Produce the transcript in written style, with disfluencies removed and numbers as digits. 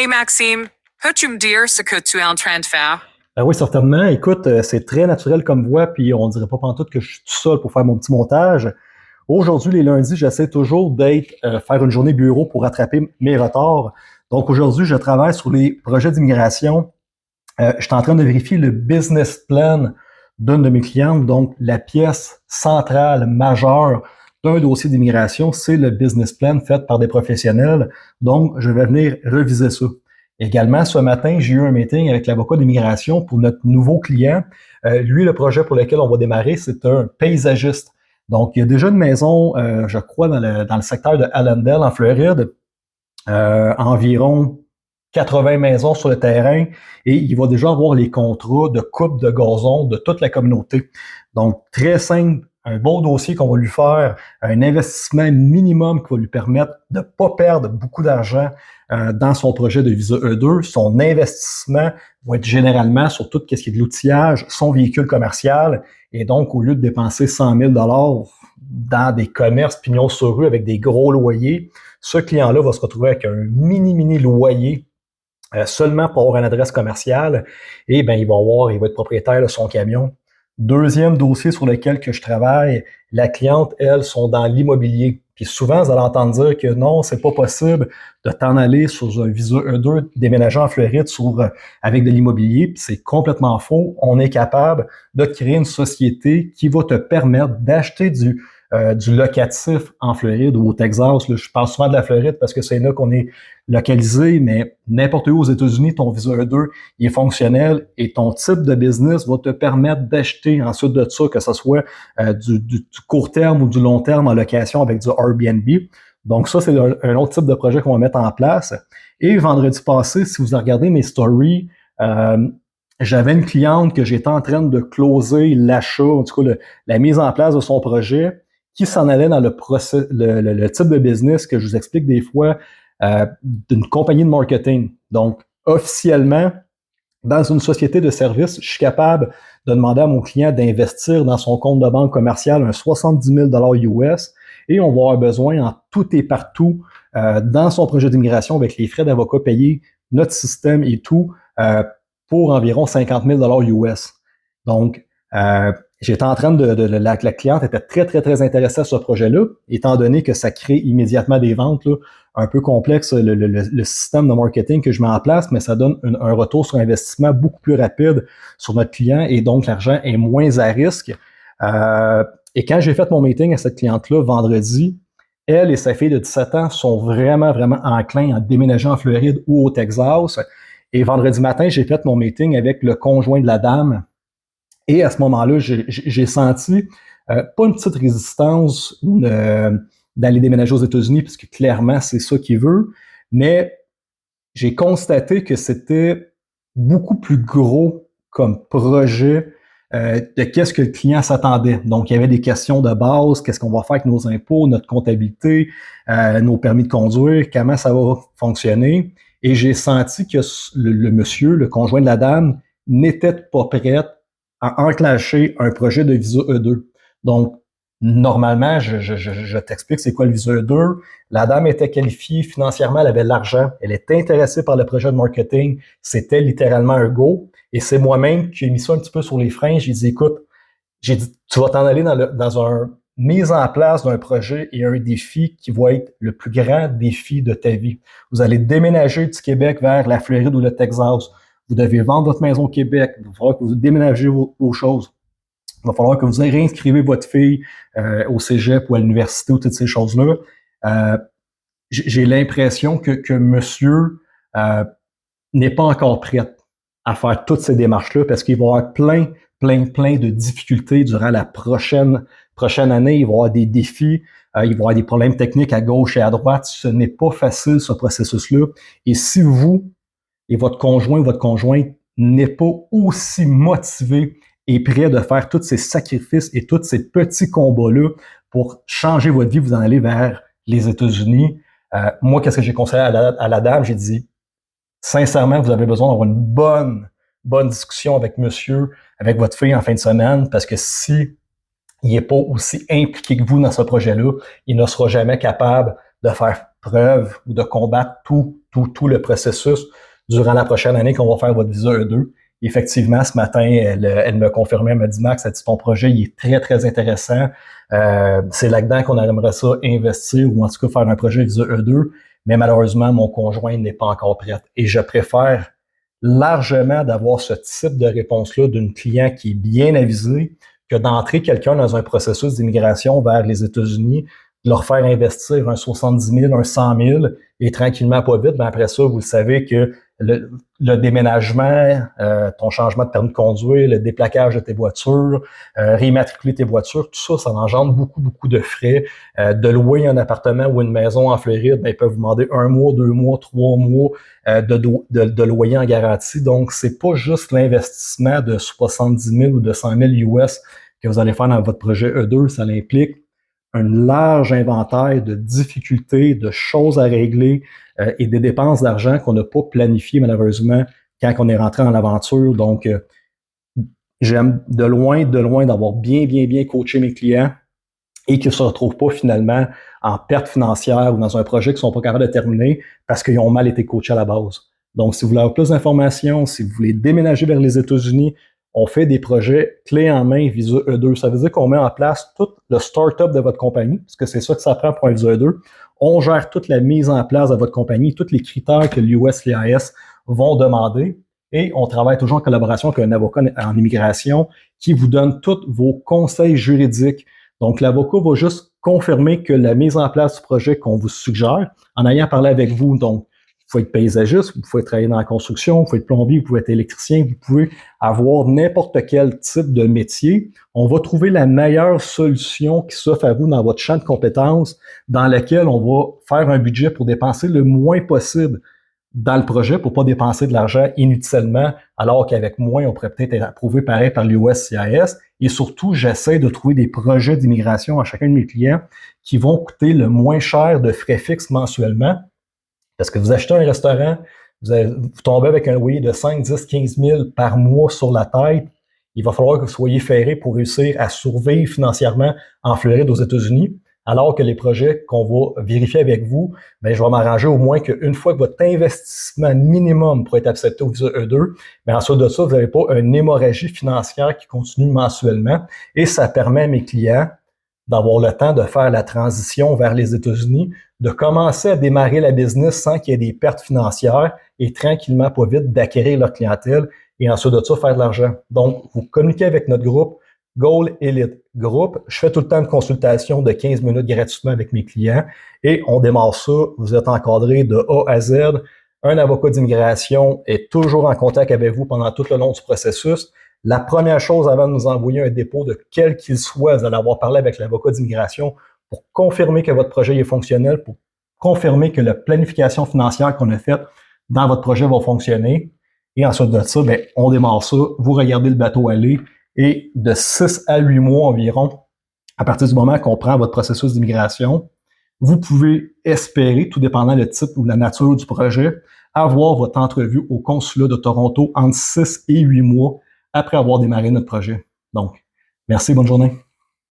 Hey Maxime, peux-tu me dire ce que tu es en train de faire? Oui, certainement. Écoute, c'est très naturel comme voix, puis on dirait pas pantoute que je suis tout seul pour faire mon petit montage. Aujourd'hui, les lundis, j'essaie toujours faire une journée bureau pour rattraper mes retards. Donc aujourd'hui, je travaille sur les projets d'immigration. Je suis en train de vérifier le business plan d'une de mes clientes. Donc, la pièce centrale, majeure d'un dossier d'immigration, c'est le business plan fait par des professionnels. Donc, je vais venir reviser ça. Également, ce matin, j'ai eu un meeting avec l'avocat d'immigration pour notre nouveau client. Lui, le projet pour lequel on va démarrer, c'est un paysagiste. Donc, il y a déjà une maison, je crois, dans le secteur de Allendale, en Floride, environ 80 maisons sur le terrain et il va déjà avoir les contrats de coupe de gazon de toute la communauté. Donc, très simple, un beau dossier qu'on va lui faire, un investissement minimum qui va lui permettre de ne pas perdre beaucoup d'argent dans son projet de visa E2. Son investissement va être généralement sur tout ce qui est de l'outillage, son véhicule commercial. Et donc, au lieu de dépenser 100 000 dans des commerces pignon sur rue avec des gros loyers, ce client-là va se retrouver avec un mini loyer seulement pour avoir une adresse commerciale et ben il va être propriétaire de son camion. Deuxième dossier sur lequel que je travaille, la cliente, elle, sont dans l'immobilier. Puis souvent, vous allez entendre dire que non, c'est pas possible de t'en aller sur un visa E2 déménager en Floride avec de l'immobilier. Puis c'est complètement faux. On est capable de créer une société qui va te permettre d'acheter du locatif en Floride ou au Texas. Là, je parle souvent de la Floride parce que c'est là qu'on est localisé, mais n'importe où aux États-Unis, ton visa E2 il est fonctionnel et ton type de business va te permettre d'acheter ensuite de ça, que ce soit du court terme ou du long terme en location avec du Airbnb. Donc ça, c'est un autre type de projet qu'on va mettre en place. Et vendredi passé, si vous regardez mes stories, j'avais une cliente que j'étais en train de closer l'achat, en tout cas la mise en place de son projet, qui s'en allait dans le type de business que je vous explique des fois d'une compagnie de marketing. Donc, officiellement, dans une société de services, je suis capable de demander à mon client d'investir dans son compte de banque commercial un 70 000 US et on va avoir besoin en tout et partout dans son projet d'immigration avec les frais d'avocat payés, notre système et tout pour environ 50 000 US. Donc, j'étais en train la cliente était très intéressée à ce projet-là, étant donné que ça crée immédiatement des ventes, là, un peu complexe le système de marketing que je mets en place, mais ça donne un retour sur investissement beaucoup plus rapide sur notre client et donc l'argent est moins à risque. Et quand j'ai fait mon meeting à cette cliente-là vendredi, elle et sa fille de 17 ans sont vraiment enclins à déménager en Floride ou au Texas. Et vendredi matin, j'ai fait mon meeting avec le conjoint de la dame. Et à ce moment-là, j'ai senti pas une petite résistance d'aller déménager aux États-Unis, parce que clairement, c'est ça qu'il veut, mais j'ai constaté que c'était beaucoup plus gros comme projet de qu'est-ce que le client s'attendait. Donc, il y avait des questions de base, qu'est-ce qu'on va faire avec nos impôts, notre comptabilité, nos permis de conduire, comment ça va fonctionner. Et j'ai senti que le monsieur, le conjoint de la dame, n'était pas prêt à enclencher un projet de visa E2. Donc, normalement, je t'explique c'est quoi le visa E2. La dame était qualifiée financièrement, elle avait de l'argent, elle était intéressée par le projet de marketing, c'était littéralement un go. Et c'est moi-même qui ai mis ça un petit peu sur les freins. J'ai dit, écoute, tu vas t'en aller dans un mise en place d'un projet et un défi qui va être le plus grand défi de ta vie. Vous allez déménager du Québec vers la Floride ou le Texas. Vous devez vendre votre maison au Québec. Il va falloir que vous déménagez vos choses. Il va falloir que vous réinscrivez votre fille au cégep ou à l'université ou toutes ces choses-là. J'ai l'impression que monsieur n'est pas encore prêt à faire toutes ces démarches-là parce qu'il va y avoir plein de difficultés durant la prochaine année. Il va y avoir des défis, il va y avoir des problèmes techniques à gauche et à droite. Ce n'est pas facile, ce processus-là. Et si vous et votre conjoint ou votre conjointe n'est pas aussi motivé et prêt de faire tous ces sacrifices et tous ces petits combats-là pour changer votre vie, vous en allez vers les États-Unis. Moi, qu'est-ce que j'ai conseillé à la dame? J'ai dit, sincèrement, vous avez besoin d'avoir une bonne discussion avec monsieur, avec votre fille en fin de semaine, parce que si il n'est pas aussi impliqué que vous dans ce projet-là, il ne sera jamais capable de faire preuve ou de combattre tout le processus durant la prochaine année qu'on va faire votre visa E2. Effectivement, ce matin, elle me confirmait, elle m'a dit, Max, elle dit, ton projet, il est très, très intéressant. C'est là-dedans qu'on aimerait ça investir ou en tout cas faire un projet visa E2. Mais malheureusement, mon conjoint n'est pas encore prêt. Et je préfère largement d'avoir ce type de réponse-là d'une client qui est bien avisée que d'entrer quelqu'un dans un processus d'immigration vers les États-Unis, de leur faire investir un 70 000, un 100 000 et tranquillement, pas vite, mais après ça, vous le savez que le déménagement, ton changement de permis de conduire, le déplaquage de tes voitures, réimmatriculer tes voitures, tout ça, ça engendre beaucoup de frais. De louer un appartement ou une maison en Floride, ben, ils peuvent vous demander 1 mois, 2 mois, 3 mois de loyer en garantie. Donc, c'est pas juste l'investissement de 70 000 ou de 100 000 US que vous allez faire dans votre projet E2, ça implique un large inventaire de difficultés, de choses à régler et des dépenses d'argent qu'on n'a pas planifiées malheureusement quand on est rentré dans l'aventure. Donc, j'aime de loin d'avoir bien coaché mes clients et qu'ils ne se retrouvent pas finalement en perte financière ou dans un projet qu'ils ne sont pas capables de terminer parce qu'ils ont mal été coachés à la base. Donc, si vous voulez avoir plus d'informations, si vous voulez déménager vers les États-Unis, on fait des projets clés en main visa E2. Ça veut dire qu'on met en place tout le start-up de votre compagnie, parce que c'est ça que ça prend pour un visa E2. On gère toute la mise en place de votre compagnie, tous les critères que l'USCIS vont demander. Et on travaille toujours en collaboration avec un avocat en immigration qui vous donne tous vos conseils juridiques. Donc, l'avocat va juste confirmer que la mise en place du projet qu'on vous suggère, en ayant parlé avec vous, donc, vous pouvez être paysagiste, vous pouvez travailler dans la construction, vous pouvez être plombier, vous pouvez être électricien, vous pouvez avoir n'importe quel type de métier. On va trouver la meilleure solution qui s'offre à vous dans votre champ de compétences, dans lequel on va faire un budget pour dépenser le moins possible dans le projet pour pas dépenser de l'argent inutilement, alors qu'avec moins, on pourrait peut-être être approuvé pareil par l'USCIS. Et surtout, j'essaie de trouver des projets d'immigration à chacun de mes clients qui vont coûter le moins cher de frais fixes mensuellement. Parce que vous achetez un restaurant, vous tombez avec un loyer de 5, 10, 15 000 par mois sur la tête. Il va falloir que vous soyez ferré pour réussir à survivre financièrement en Floride aux États-Unis. Alors que les projets qu'on va vérifier avec vous, ben, je vais m'arranger au moins qu'une fois que votre investissement minimum pour être accepté au visa E2, ben, ensuite de ça, vous n'avez pas une hémorragie financière qui continue mensuellement. Et ça permet à mes clients d'avoir le temps de faire la transition vers les États-Unis, de commencer à démarrer la business sans qu'il y ait des pertes financières et tranquillement, pas vite, d'acquérir leur clientèle et ensuite de ça, faire de l'argent. Donc, vous communiquez avec notre groupe Goal Elite Group. Je fais tout le temps une consultation de 15 minutes gratuitement avec mes clients et on démarre ça. Vous êtes encadré de A à Z. Un avocat d'immigration est toujours en contact avec vous pendant tout le long du processus. La première chose avant de nous envoyer un dépôt de quel qu'il soit, vous allez avoir parlé avec l'avocat d'immigration pour confirmer que votre projet est fonctionnel, pour confirmer que la planification financière qu'on a faite dans votre projet va fonctionner. Et ensuite de ça, ben, on démarre ça, vous regardez le bateau aller et de 6 à 8 mois environ, à partir du moment qu'on prend votre processus d'immigration, vous pouvez espérer, tout dépendant le type ou la nature du projet, avoir votre entrevue au consulat de Toronto entre 6 et 8 mois après avoir démarré notre projet. Donc, merci, bonne journée.